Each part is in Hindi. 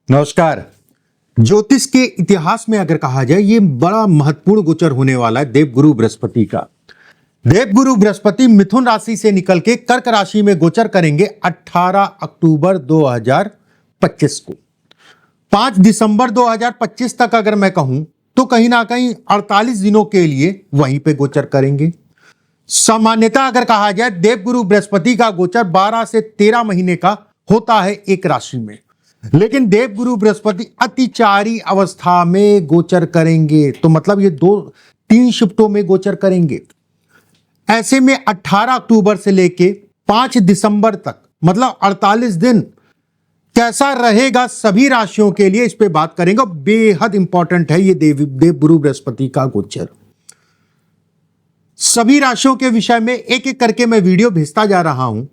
नमस्कार। ज्योतिष के इतिहास में अगर कहा जाए ये बड़ा महत्वपूर्ण गोचर होने वाला है देवगुरु बृहस्पति का। देवगुरु बृहस्पति मिथुन राशि से निकल के कर्क राशि में गोचर करेंगे 18 अक्टूबर 2025 को। 5 दिसंबर 2025 तक अगर मैं कहूं तो कहीं ना कहीं 48 दिनों के लिए वहीं पे गोचर करेंगे। सामान्यतः अगर कहा जाए देवगुरु बृहस्पति का गोचर 12 से 13 महीने का होता है एक राशि में, लेकिन देवगुरु बृहस्पति अतिचारी अवस्था में गोचर करेंगे, तो मतलब ये 2-3 शिफ्टों में गोचर करेंगे। ऐसे में 18 अक्टूबर से लेके 5 दिसंबर तक मतलब 48 दिन कैसा रहेगा सभी राशियों के लिए, इस पे बात करेंगे। बेहद इंपॉर्टेंट है ये देवगुरु बृहस्पति का गोचर। सभी राशियों के विषय में एक एक करके मैं वीडियो भेजता जा रहा हूं।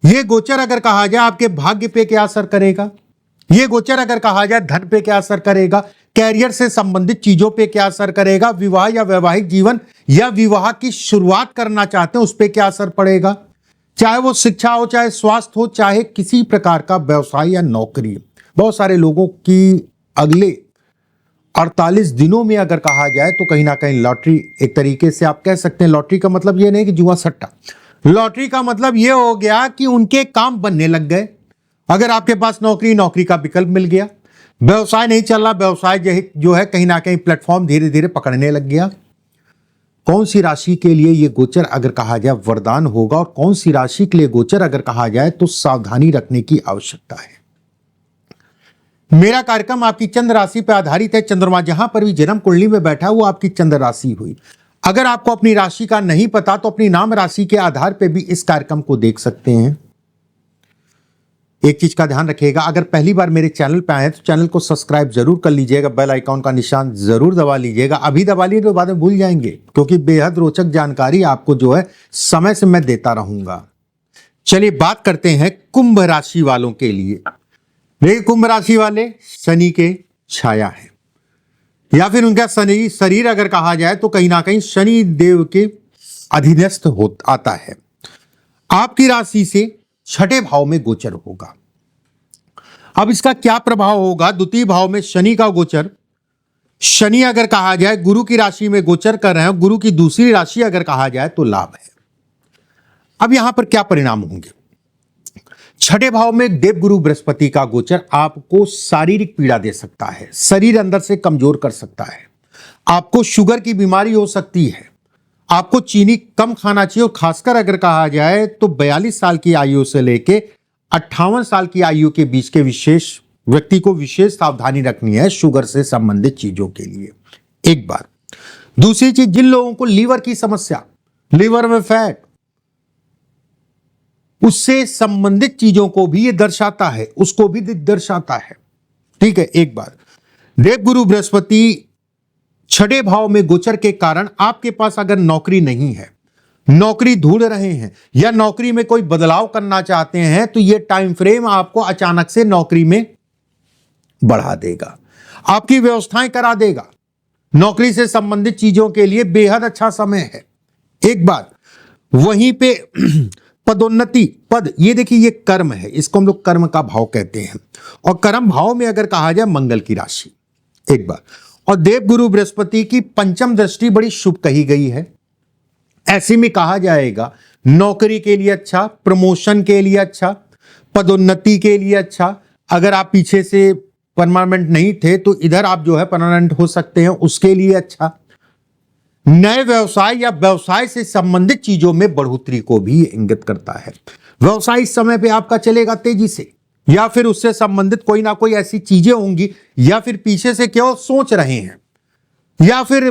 ये गोचर अगर कहा जाए आपके भाग्य पे क्या असर करेगा, ये गोचर अगर कहा जाए धन पे क्या असर करेगा, कैरियर से संबंधित चीजों पे क्या असर करेगा, विवाह या वैवाहिक जीवन या विवाह की शुरुआत करना चाहते हैं उस पे क्या असर पड़ेगा, चाहे वो शिक्षा हो, चाहे स्वास्थ्य हो, चाहे किसी प्रकार का व्यवसाय या नौकरी। बहुत सारे लोगों की अगले 48 दिनों में अगर कहा जाए तो कहीं ना कहीं लॉटरी, एक तरीके से आप कह सकते हैं लॉटरी का मतलब ये नहीं कि जुआ सट्टा, लॉटरी का मतलब ये हो गया कि उनके काम बनने लग गए। अगर आपके पास नौकरी का विकल्प मिल गया, व्यवसाय नहीं चल रहा, व्यवसाय जो है कहीं ना कहीं प्लेटफॉर्म धीरे धीरे पकड़ने लग गया। कौन सी राशि के लिए ये गोचर अगर कहा जाए वरदान होगा और कौन सी राशि के लिए गोचर अगर कहा जाए तो सावधानी रखने की आवश्यकता है। मेरा कार्यक्रम आपकी चंद्र राशि पर आधारित है। चंद्रमा जहां पर भी जन्म कुंडली में बैठा वो आपकी चंद्र राशि हुई। अगर आपको अपनी राशि का नहीं पता तो अपनी नाम राशि के आधार पर भी इस कार्यक्रम को देख सकते हैं। एक चीज का ध्यान रखिएगा, अगर पहली बार मेरे चैनल पे आए तो चैनल को सब्सक्राइब जरूर कर लीजिएगा, बेल आइकॉन का निशान जरूर दबा लीजिएगा। अभी दबा लीजिए तो बाद में भूल जाएंगे, क्योंकि बेहद रोचक जानकारी आपको जो है समय से मैं देता रहूंगा। चलिए बात करते हैं कुंभ राशि वालों के लिए। देखिए कुंभ राशि वाले शनि के छाया है या फिर उनका शनि शरीर अगर कहा जाए तो कहीं ना कहीं शनि देव के अधीनस्थ आता है। आपकी राशि से 6ठे भाव में गोचर होगा। अब इसका क्या प्रभाव होगा? द्वितीय भाव में शनि का गोचर, शनि अगर कहा जाए गुरु की राशि में गोचर कर रहे हैं, गुरु की दूसरी राशि अगर कहा जाए तो लाभ है। अब यहां पर क्या परिणाम होंगे? 6ठे भाव में देवगुरु बृहस्पति का गोचर आपको शारीरिक पीड़ा दे सकता है, शरीर अंदर से कमजोर कर सकता है, आपको शुगर की बीमारी हो सकती है, आपको चीनी कम खाना चाहिए। और खासकर अगर कहा जाए तो 42 साल की आयु से लेके 58 साल की आयु के बीच के विशेष व्यक्ति को विशेष सावधानी रखनी है शुगर से संबंधित चीजों के लिए। एक बात। दूसरी चीज, जिन लोगों को लीवर की समस्या, लीवर में फैट, उससे संबंधित चीजों को भी ये दर्शाता है, उसको भी दर्शाता है। ठीक है। एक बात, देवगुरु बृहस्पति 6ठे भाव में गोचर के कारण आपके पास अगर नौकरी नहीं है, नौकरी ढूंढ रहे हैं या नौकरी में कोई बदलाव करना चाहते हैं तो यह टाइम फ्रेम आपको अचानक से नौकरी में बढ़ा देगा, आपकी व्यवस्थाएं करा देगा। नौकरी से संबंधित चीजों के लिए बेहद अच्छा समय है। एक बात, वहीं पे पदोन्नति, पद, ये देखिए ये कर्म है, इसको हम लोग कर्म का भाव कहते हैं, और कर्म भाव में अगर कहा जाए मंगल की राशि। एक बार, और देवगुरु बृहस्पति की पंचम दृष्टि बड़ी शुभ कही गई है। ऐसे में कहा जाएगा नौकरी के लिए अच्छा, प्रमोशन के लिए अच्छा, पदोन्नति के लिए अच्छा। अगर आप पीछे से परमानेंट नहीं थे तो इधर आप जो है परमानेंट हो सकते हैं, उसके लिए अच्छा। नए व्यवसाय या व्यवसाय से संबंधित चीजों में बढ़ोतरी को भी इंगित करता है। व्यवसाय इस समय पे आपका चलेगा तेजी से, या फिर उससे संबंधित कोई ना कोई ऐसी चीजें होंगी, या फिर पीछे से केवल सोच रहे हैं या फिर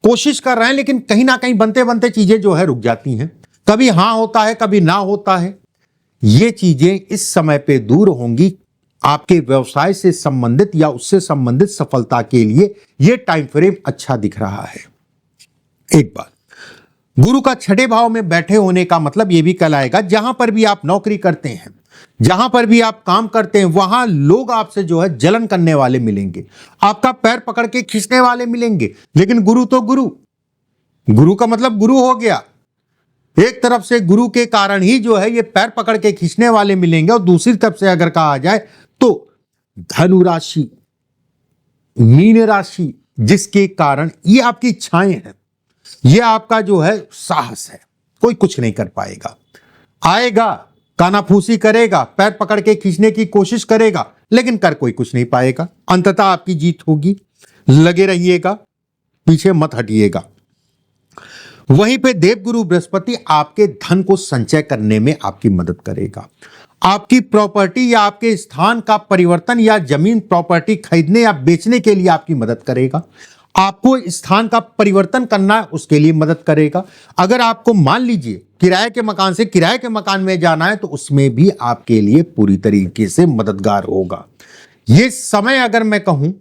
कोशिश कर रहे हैं, लेकिन कहीं ना कहीं बनते बनते चीजें जो है रुक जाती हैं। कभी हां होता है, कभी ना होता है। ये चीजें इस समय पे दूर होंगी। आपके व्यवसाय से संबंधित या उससे संबंधित सफलता के लिए यह टाइम फ्रेम अच्छा दिख रहा है। एक बात, गुरु का 6ठे भाव में बैठे होने का मतलब यह भी कहलाएगा जहां पर भी आप नौकरी करते हैं, जहां पर भी आप काम करते हैं, वहां लोग आपसे जो है जलन करने वाले मिलेंगे, आपका पैर पकड़ के खींचने वाले मिलेंगे। लेकिन गुरु तो गुरु, गुरु का मतलब गुरु हो गया। एक तरफ से गुरु के कारण ही जो है ये पैर पकड़ के खींचने वाले मिलेंगे, और दूसरी तरफ से अगर कहा जाए तो धनु राशि, मीन राशि, जिसके कारण ये आपकी इच्छाएं हैं, ये आपका जो है साहस है, कोई कुछ नहीं कर पाएगा। आएगा, कानाफूसी करेगा, पैर पकड़ के खींचने की कोशिश करेगा, लेकिन कर कोई कुछ नहीं पाएगा। अंततः आपकी जीत होगी। लगे रहिएगा, पीछे मत हटिएगा। वहीं पे देवगुरु बृहस्पति आपके धन को संचय करने में आपकी मदद करेगा। आपकी प्रॉपर्टी या आपके स्थान का परिवर्तन या जमीन प्रॉपर्टी खरीदने या बेचने के लिए आपकी मदद करेगा। आपको स्थान का परिवर्तन करना है, उसके लिए मदद करेगा। अगर आपको मान लीजिए किराए के मकान से किराए के मकान में जाना है, तो उसमें भी आपके लिए पूरी तरीके से मददगार होगा। ये समय अगर मैं कहूं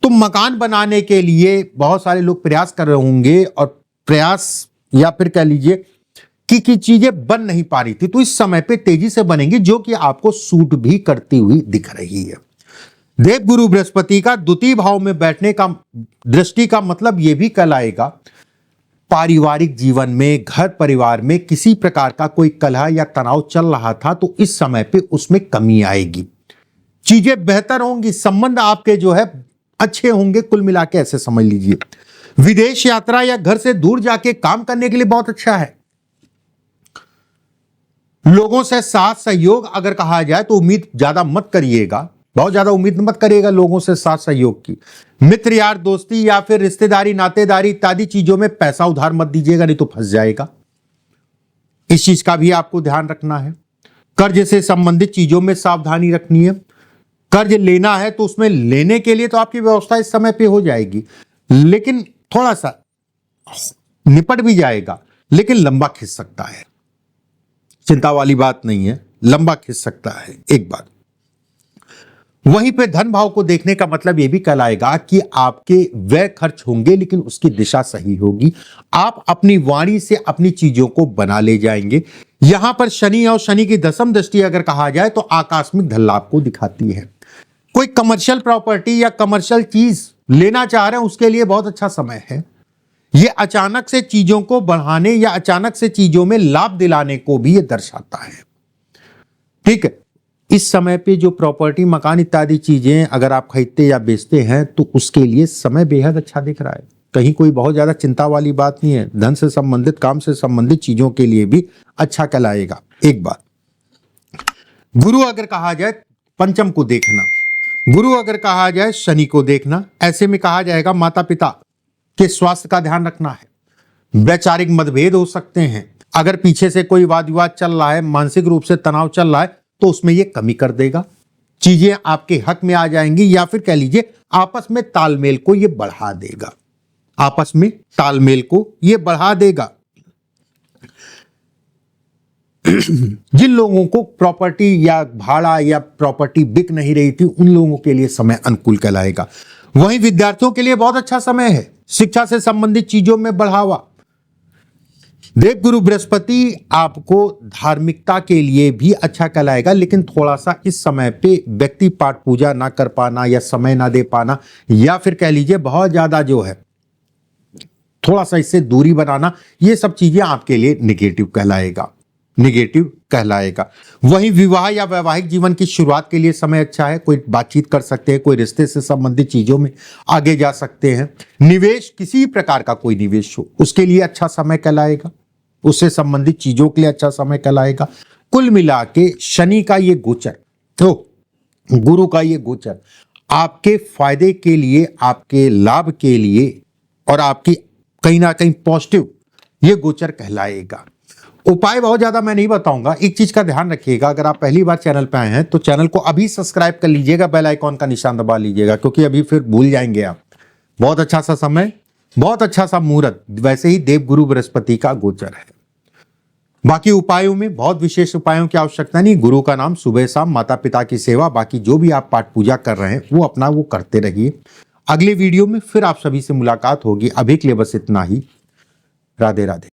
तो मकान बनाने के लिए बहुत सारे लोग प्रयास कर रहे होंगे, और प्रयास या फिर कह लीजिए कि चीजें बन नहीं पा रही थी, तो इस समय पे तेजी से बनेंगी, जो कि आपको सूट भी करती हुई दिख रही है। देवगुरु बृहस्पति का द्वितीय भाव में बैठने का दृष्टि का मतलब यह भी कहलाएगा पारिवारिक जीवन में, घर परिवार में किसी प्रकार का कोई कलह या तनाव चल रहा था, तो इस समय पे उसमें कमी आएगी, चीजें बेहतर होंगी, संबंध आपके जो है अच्छे होंगे। कुल मिला के ऐसे समझ लीजिए। विदेश यात्रा या घर से दूर जाके काम करने के लिए बहुत अच्छा है। लोगों से साथ सहयोग अगर कहा जाए तो उम्मीद ज्यादा मत करिएगा, बहुत ज्यादा उम्मीद मत करिएगा लोगों से साथ सहयोग की। मित्र यार दोस्ती या फिर रिश्तेदारी नातेदारी इत्यादि चीजों में पैसा उधार मत दीजिएगा, नहीं तो फंस जाएगा। इस चीज का भी आपको ध्यान रखना है। कर्ज से संबंधित चीजों में सावधानी रखनी है। कर्ज लेना है तो उसमें लेने के लिए तो आपकी व्यवस्था इस समय पे हो जाएगी, लेकिन थोड़ा सा निपट भी जाएगा, लेकिन लंबा खिंच सकता है। चिंता वाली बात नहीं है, लंबा खिंच सकता है एक बार। वहीं पे धन भाव को देखने का मतलब यह भी कहलाएगा कि आपके व्यय खर्च होंगे, लेकिन उसकी दिशा सही होगी। आप अपनी वाणी से अपनी चीजों को बना ले जाएंगे। यहां पर शनि और शनि की दशम दृष्टि अगर कहा जाए तो आकस्मिक धन लाभ को दिखाती है। कोई कमर्शियल प्रॉपर्टी या कमर्शियल चीज लेना चाह रहे हैं, उसके लिए बहुत अच्छा समय है। यह अचानक से चीजों को बढ़ाने या अचानक से चीजों में लाभ दिलाने को भी यह दर्शाता है। ठीक है, इस समय पे जो प्रॉपर्टी मकान इत्यादि चीजें अगर आप खरीदते या बेचते हैं, तो उसके लिए समय बेहद अच्छा दिख रहा है। कहीं कोई बहुत ज्यादा चिंता वाली बात नहीं है। धन से संबंधित, काम से संबंधित चीजों के लिए भी अच्छा कहलाएगा। एक बात, गुरु अगर कहा जाए पंचम को देखना, गुरु अगर कहा जाए शनि को देखना, ऐसे में कहा जाएगा माता पिता के स्वास्थ्य का ध्यान रखना है। वैचारिक मतभेद हो सकते हैं। अगर पीछे से कोई वाद विवाद चल रहा है, मानसिक रूप से तनाव चल रहा है, तो उसमें यह कमी कर देगा। चीजें आपके हक में आ जाएंगी, या फिर कह लीजिए आपस में तालमेल को यह बढ़ा देगा। आपस में तालमेल को यह बढ़ा देगा। जिन लोगों को प्रॉपर्टी या भाड़ा या प्रॉपर्टी बिक नहीं रही थी, उन लोगों के लिए समय अनुकूल कहलाएगा। वहीं विद्यार्थियों के लिए बहुत अच्छा समय है। शिक्षा से संबंधित चीजों में बढ़ावा। देवगुरु बृहस्पति आपको धार्मिकता के लिए भी अच्छा कहलाएगा, लेकिन थोड़ा सा इस समय पे व्यक्ति पाठ पूजा ना कर पाना या समय ना दे पाना, या फिर कह लीजिए बहुत ज्यादा जो है थोड़ा सा इससे दूरी बनाना, ये सब चीजें आपके लिए नेगेटिव कहलाएगा, नेगेटिव कहलाएगा। वहीं विवाह या वैवाहिक जीवन की शुरुआत के लिए समय अच्छा है। कोई बातचीत कर सकते हैं, कोई रिश्ते से संबंधित चीजों में आगे जा सकते हैं। निवेश, किसी प्रकार का कोई निवेश हो, उसके लिए अच्छा समय कहलाएगा। उससे संबंधित चीजों के लिए अच्छा समय कहलाएगा। कुल मिला के शनि का ये गोचर, तो गुरु का ये गोचर आपके फायदे के लिए, आपके लाभ के लिए और आपकी कहीं ना कहीं पॉजिटिव ये गोचर कहलाएगा। उपाय बहुत ज्यादा मैं नहीं बताऊंगा। एक चीज का ध्यान रखिएगा, अगर आप पहली बार चैनल पे आए हैं तो चैनल को अभी सब्सक्राइब कर लीजिएगा, बेल आइकॉन का निशान दबा लीजिएगा, क्योंकि अभी फिर भूल जाएंगे आप। बहुत अच्छा सा समय, बहुत अच्छा सा मुहूर्त, वैसे ही देवगुरु बृहस्पति का गोचर है। बाकी उपायों में बहुत विशेष उपायों की आवश्यकता नहीं। गुरु का नाम, सुबह शाम माता पिता की सेवा, बाकी जो भी आप पाठ पूजा कर रहे हैं वो अपना वो करते रहिए। अगले वीडियो में फिर आप सभी से मुलाकात होगी। अभी के लिए बस इतना ही। राधे राधे।